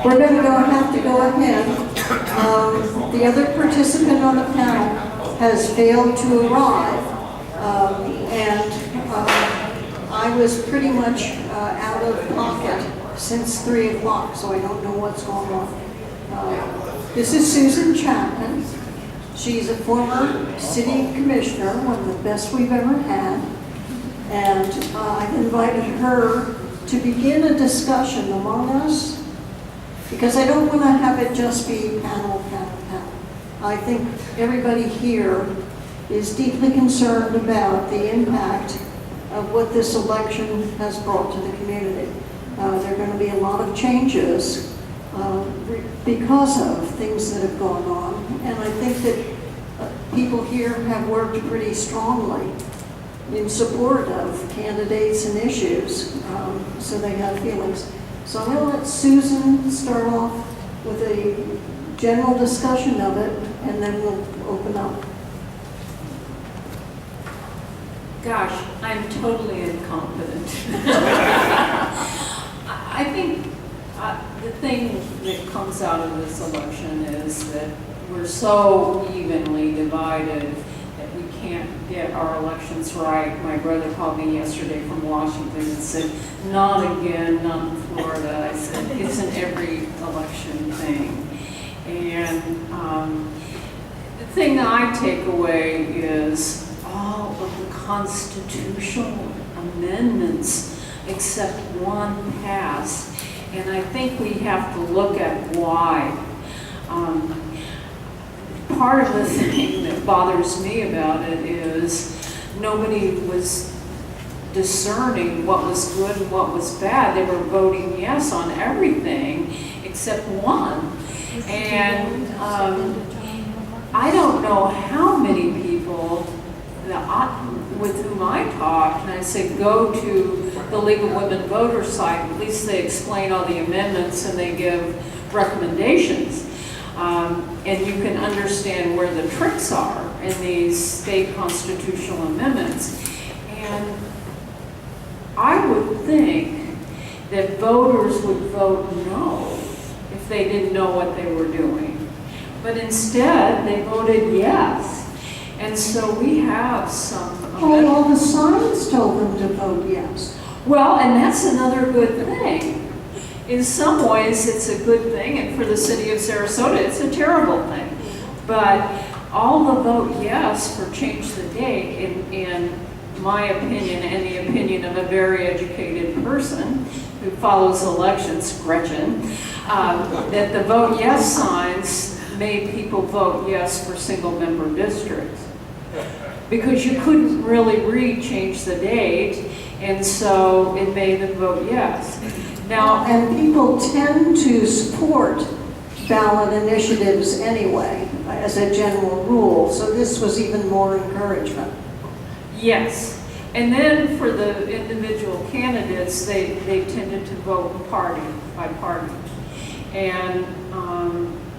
We're going to have to go ahead. The other participant on the panel has failed to arrive, and I was pretty much out of pocket since 3 o'clock, so I don't know what's going on. This is Susan Chapman. She's a former city commissioner, one of the best we've ever had, and I've invited her to begin a discussion among us, because I don't want to have it just be panel. I think everybody here is deeply concerned about the impact of what this election has brought to the community. There are going to be a lot of changes because of things that have gone on, and I think that people here have worked pretty strongly in support of candidates and issues, so they have feelings. So I'm going to let Susan start off with a general discussion of it, and then we'll open up. Gosh, I'm totally incompetent. I think the thing that comes out of this election is that we're so evenly divided that we can't get our elections right. My brother called me yesterday from Washington and said, not again, not in Florida. I said, it's an every election thing. And the thing that I take away is all of the constitutional amendments except one passed. And I think we have to look at why. Part of the thing that bothers me about it is nobody was discerning what was good and what was bad. They were voting yes on everything except one. And I don't know how many people with whom I talked, and I said, go to the League of Women Voters site. At least they explain all the amendments and they give recommendations. And you can understand where the tricks are in these state constitutional amendments. And I would think that voters would vote no if they didn't know what they were doing. But instead, they voted yes. And so we have some... Oh, all the signs told them to vote yes. Well, and that's another good thing. In some ways, it's a good thing, and for the city of Sarasota, it's a terrible thing. But all the vote yes for change the date, in my opinion, and the opinion of a very educated person who follows elections, Gretchen, that the vote yes signs made people vote yes for single-member districts. Because you couldn't really read change the date, and so it made them vote yes. Now, and people tend to support ballot initiatives anyway, as a general rule, so this was even more encouragement. Yes, and then for the individual candidates, they tended to vote party by party. And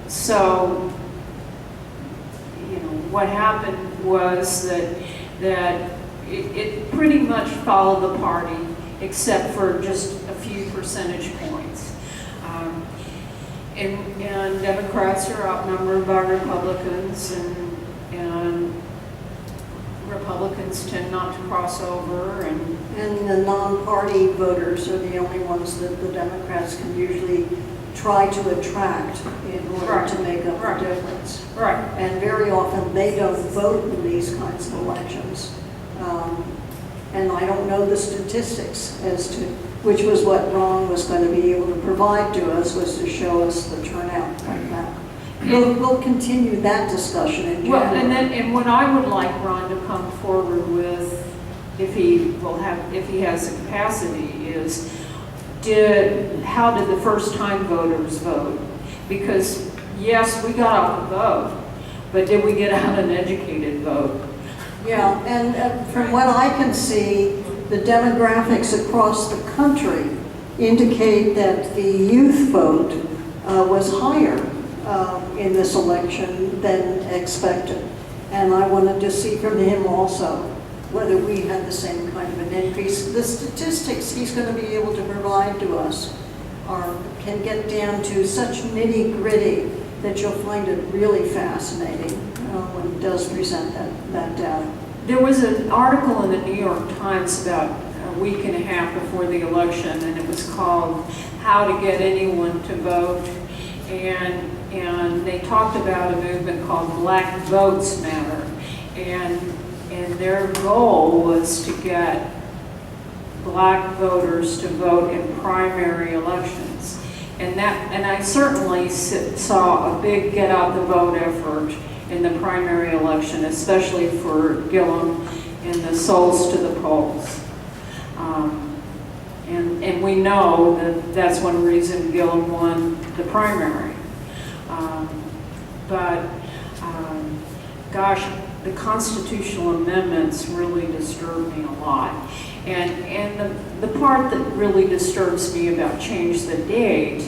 so, you know, what happened was that it pretty much followed the party, except for just a few percentage points. And Democrats are outnumbered by Republicans, and Republicans tend not to cross over. And the non-party voters are the only ones that the Democrats can usually try to attract in order to make up the difference. Right. And very often they don't vote in these kinds of elections. And I don't know the statistics as to, which was what Ron was going to be able to provide to us, was to show us the turnout like that. We'll continue that discussion in January. Well, and what I would like Ron to come forward with, if he has the capacity, is how did the first-time voters vote? Because yes, we got out the vote, but did we get out an educated vote? Yeah, and from what I can see, the demographics across the country indicate that the youth vote was higher in this election than expected. And I wanted to see from him also whether we had the same kind of an increase. The statistics he's going to be able to provide to us can get down to such nitty-gritty that you'll find it really fascinating when he does present that data. There was an article in the New York Times about a week and a half before the election, and it was called "How to Get Anyone to Vote," and they talked about a movement called Black Votes Matter, and their goal was to get black voters to vote in primary elections. And I certainly saw a big get out the vote effort in the primary election, especially for Gillum in the Souls to the Polls. And we know that that's one reason Gillum won the primary. Gosh, the constitutional amendments really disturb me a lot. And the part that really disturbs me about change the date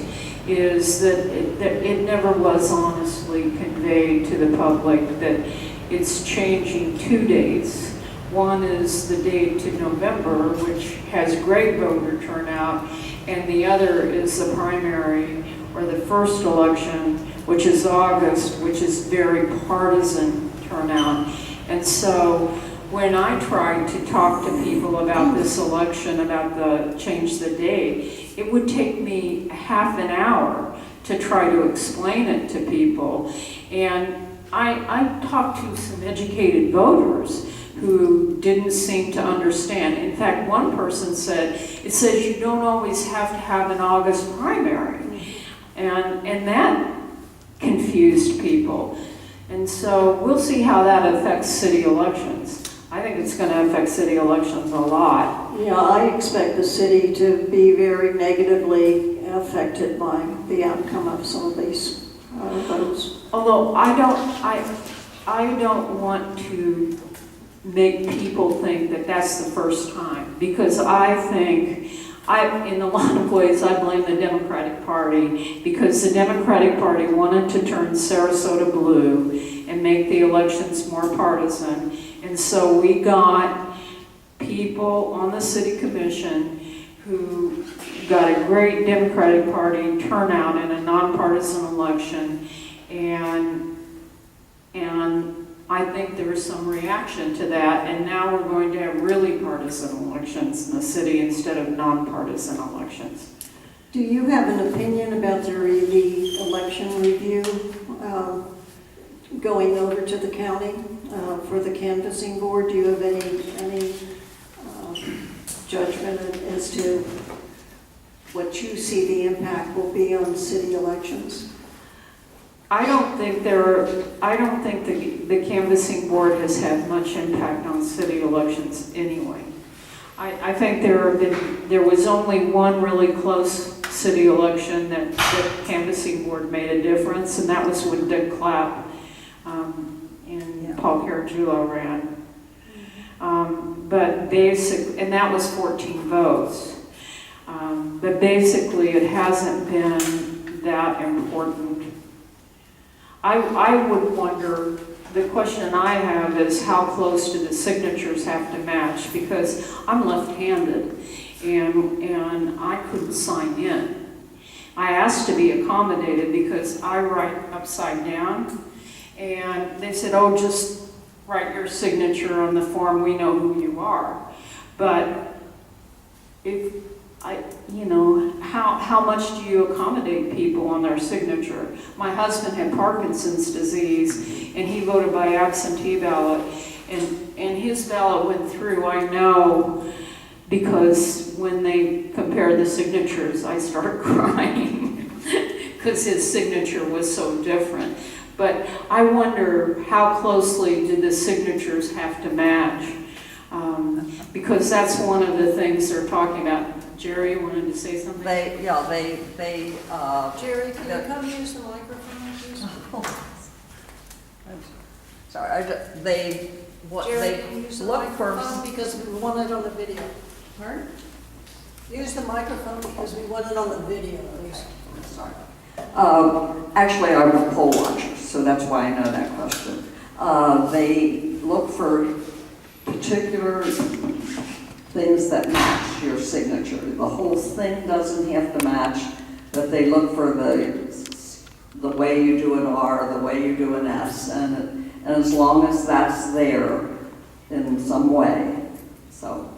is that it never was honestly conveyed to the public that it's changing 2 dates. One is the date to November, which has great voter turnout, and the other is the primary or the first election, which is August, which is very partisan turnout. And so when I tried to talk to people about this election, about the change the date, it would take me half an hour to try to explain it to people. And I talked to some educated voters who didn't seem to understand. In fact, one person said, it says you don't always have to have an August primary. And that confused people. And so we'll see how that affects city elections. I think it's going to affect city elections a lot. Yeah, I expect the city to be very negatively affected by the outcome of some of these votes. Although I don't want to make people think that that's the first time, because I think, in a lot of ways, I blame the Democratic Party, because the Democratic Party wanted to turn Sarasota blue and make the elections more partisan. And so we got people on the city commission who got a great Democratic Party turnout in a nonpartisan election, and I think there was some reaction to that, and now we're going to have really partisan elections in the city instead of nonpartisan elections. Do you have an opinion about the election review going over to the county for the canvassing board? Do you have any judgment as to what you see the impact will be on city elections? I don't think the canvassing board has had much impact on city elections anyway. I think there was only one really close city election that the canvassing board made a difference, and that was when Dick Clapp and Paul Caragiulo ran. But basically, and that was 14 votes. But basically, it hasn't been that important. I would wonder, the question I have is how close do the signatures have to match? Because I'm left-handed and I couldn't sign in. I asked to be accommodated because I write upside down, and they said, oh, just write your signature on the form, we know who you are. But how much do you accommodate people on their signature? My husband had Parkinson's disease, and he voted by absentee ballot, and his ballot went through. I know, because when they compared the signatures, I started crying because his signature was so different. But I wonder how closely do the signatures have to match? Because that's one of the things they're talking about. Jerry, you wanted to say something? Jerry, can you come use the microphone, please? Sorry, Jerry, can you use the microphone because we want it on the video. Pardon? Use the microphone because we want it on the video, please. Sorry. Actually, I'm a poll watcher, so that's why I know that question. They look for particular things that match your signature. The whole thing doesn't have to match. but they look for the way you do an R, the way you do an S, and as long as that's there in some way, so.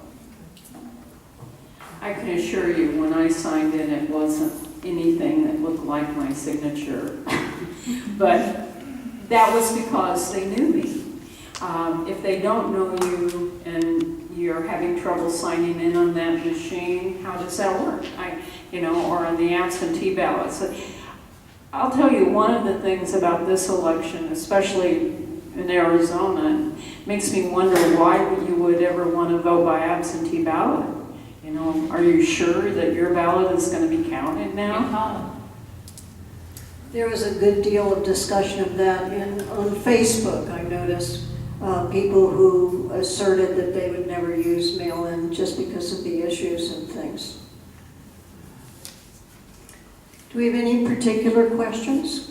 I can assure you, when I signed in, it wasn't anything that looked like my signature. But that was because they knew me. If they don't know you and you're having trouble signing in on that machine, how does that work? Or on the absentee ballots. I'll tell you, one of the things about this election, especially in Arizona, makes me wonder why you would ever want to vote by absentee ballot. Are you sure that your ballot is going to be counted now? There was a good deal of discussion of that on Facebook. I noticed people who asserted that they would never use mail-in just because of the issues and things. Do we have any particular questions?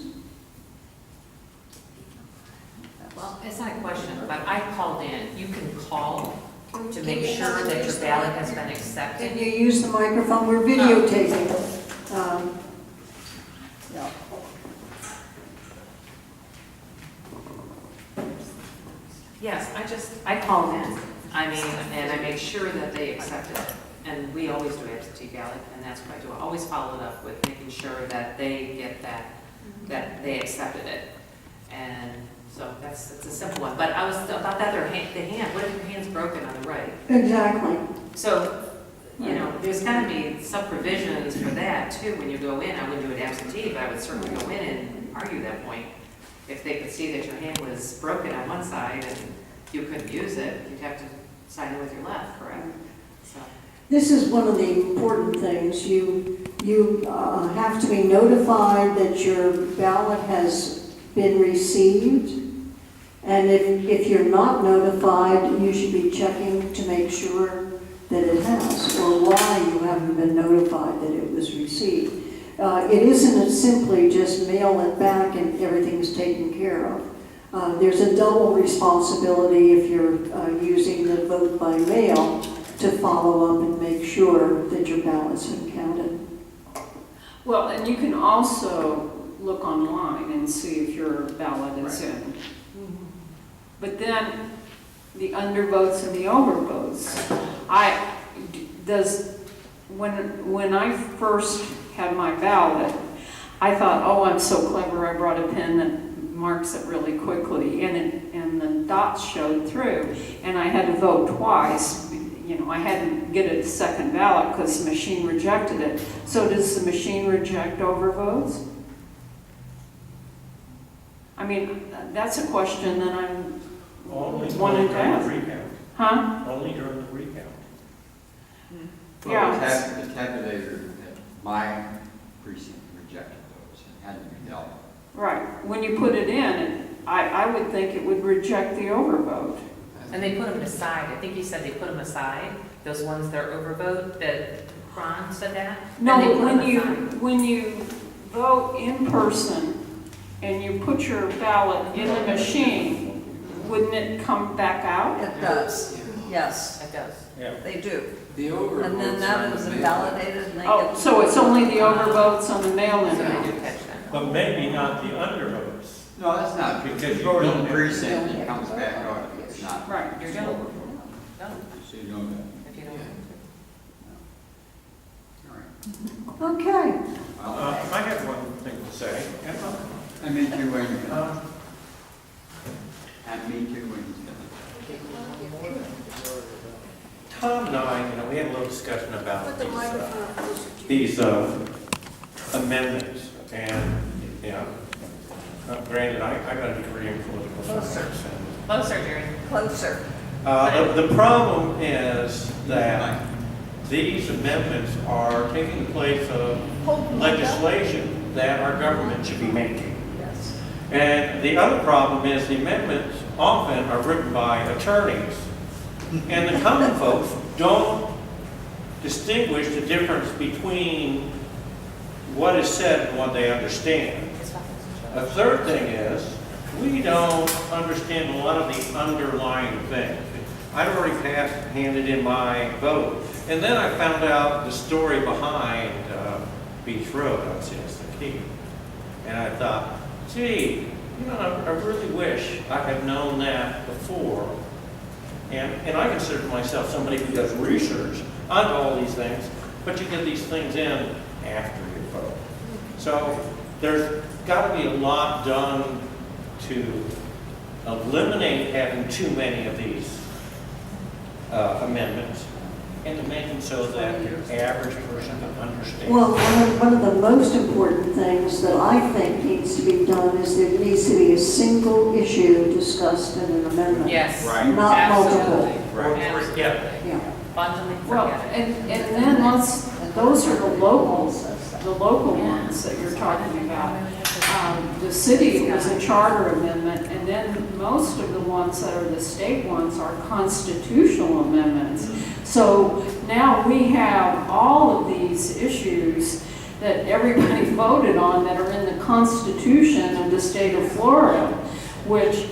Well, it's not a question, but I called in. You can call to make sure that your ballot has been accepted. Can you use the microphone? We're videotaping. Yeah. Yes, I called in. And I make sure that they accept it. And we always do absentee ballot, and that's what I do. I always follow it up with making sure that they get that they accepted it. And so it's a simple one. But I was about that, the hand, what if your hand's broken on the right? Exactly. So, there's got to be some provisions for that too when you go in. I wouldn't do it absentee, but I would certainly go in and argue that point. If they could see that your hand was broken on one side and you couldn't use it, you'd have to sign it with your left, correct? So. This is one of the important things. You have to be notified that your ballot has been received. And if you're not notified, you should be checking to make sure that it has, or why you haven't been notified that it was received. It isn't simply just mail it back and everything's taken care of. There's a double responsibility if you're using the vote by mail to follow up and make sure that your ballot's been counted. Well, and you can also look online and see if your ballot is in. But then the undervotes and the overvotes. When I first had my ballot, I thought, oh, I'm so clever, I brought a pen that marks it really quickly, and the dots showed through, and I had to vote twice. I had to get a second ballot because the machine rejected it. So does the machine reject overvotes? That's a question that I'm wanting to ask. Huh? Only during the recount. Yeah. The tabulator at my precinct rejected those and had to be dealt with. Right. When you put it in, I would think it would reject the overvote. And they put them aside. I think you said they put them aside. Those ones that are overvote, that Ron said that? No, And they but put them aside. when you vote in person and you put your ballot in the machine, wouldn't it come back out? It does, yes, It does. Yeah. they do. The overvotes And then on that the is mail. invalidated and they Oh, get. so it's only the overvotes on the mail-in So I ballot. do catch that. But maybe not the undervotes. No, that's not, Because because you you vote don't in the have- precinct, it comes back out, it's not. Right. You're done. No, So you know that. if you don't. All right. Okay. I have one thing to say. And me too, when you're Uh, done. And me too, when he's done. Tom and I, we had a little discussion about these amendments, and, granted, I got a degree in political science. Closer, Jerry. Closer. The problem is that these amendments are taking the place of legislation that our government should be making. Yes. And the other problem is the amendments often are written by attorneys. And the common folks don't distinguish the difference between what is said and what they understand. A third thing is, we don't understand a lot of the underlying things. I'd already handed in my vote. And then I found out the story behind Beach Road on Siesta Key. And I thought, gee, I really wish I had known that before. And I consider myself somebody who does research on all these things, but you get these things in after you vote. So there's got to be a lot done to eliminate having too many of these amendments and to make them so that your average person can understand. Well, one of the most important things that I think needs to be done is there needs to be a single issue discussed in an amendment. Yes. Right. Not multiple. Right. Yeah. Yeah. Bundling, Well, forget it. and then those are the local ones that you're talking about. The city was a charter amendment, and then most of the ones that are the state ones are constitutional amendments. So now we have all of these issues that everybody voted on that are in the Constitution of the state of Florida, which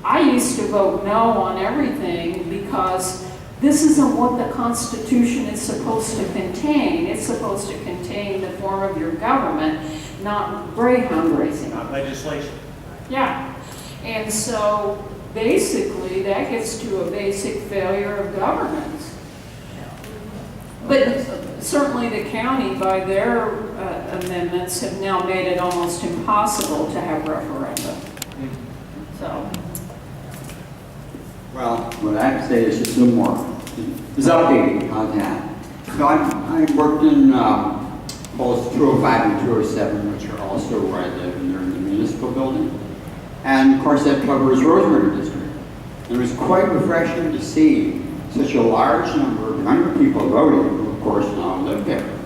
I used to vote no on everything because this isn't what the Constitution is supposed to contain. It's supposed to contain the form of your government, not greyhound racing. Not legislation. Yeah. And so basically that gets to a basic failure of governance. But certainly the county, by their amendments, have now made it almost impossible to have referenda. So. Well, what I have to say is just a little more. It's updating, how's that? So I worked in both 205 and 207, which are also where I live, and they're in the municipal building. And of course that covers Rosemary District. It was quite refreshing to see such a large number of younger people voting, who of course now live there.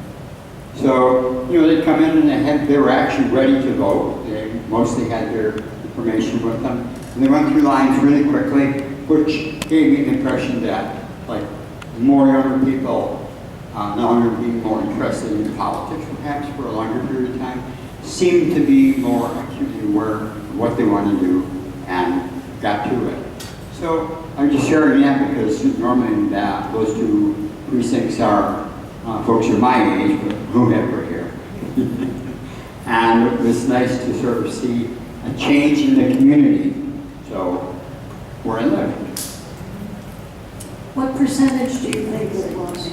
So, they'd come in and they were actually ready to vote. They mostly had their information with them. And they went through lines really quickly, which gave me the impression that, like, more younger people, not only being more interested in politics perhaps for a longer period of time, seemed to be more acutely aware of what they want to do and got to it. So I'm just sharing that because normally those two precincts are folks of my age, but whomever here. And it was nice to sort of see a change in the community. So where I live. What percentage do you think it was?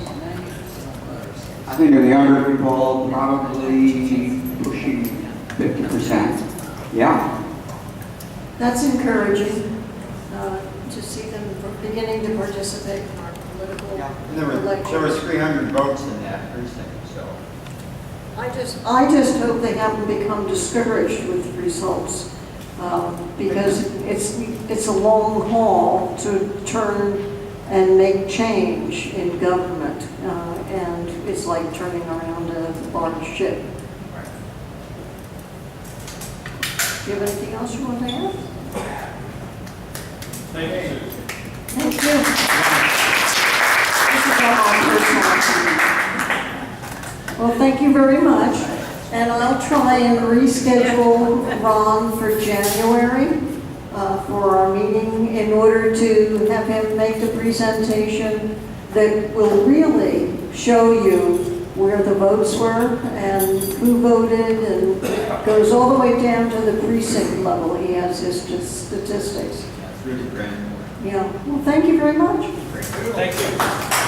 I think of the younger people probably pushing 50%. Yeah. That's encouraging to see them beginning to participate in our political And there were elections. 300 votes in that precinct, so. I just hope they haven't become discouraged with the results because it's a long haul to turn and make change in government, and it's like turning around a large ship. Do you have anything else you want to add? Thank you. Thank you. This is all my personal opinion. Well, thank you very much, and I'll try and reschedule Ron for January for our meeting in order to have him make the presentation that will really show you where the votes were and who voted, and goes all the way down to the precinct level. He has his statistics. That's really grand. Yeah, well, thank you very much. Thank you.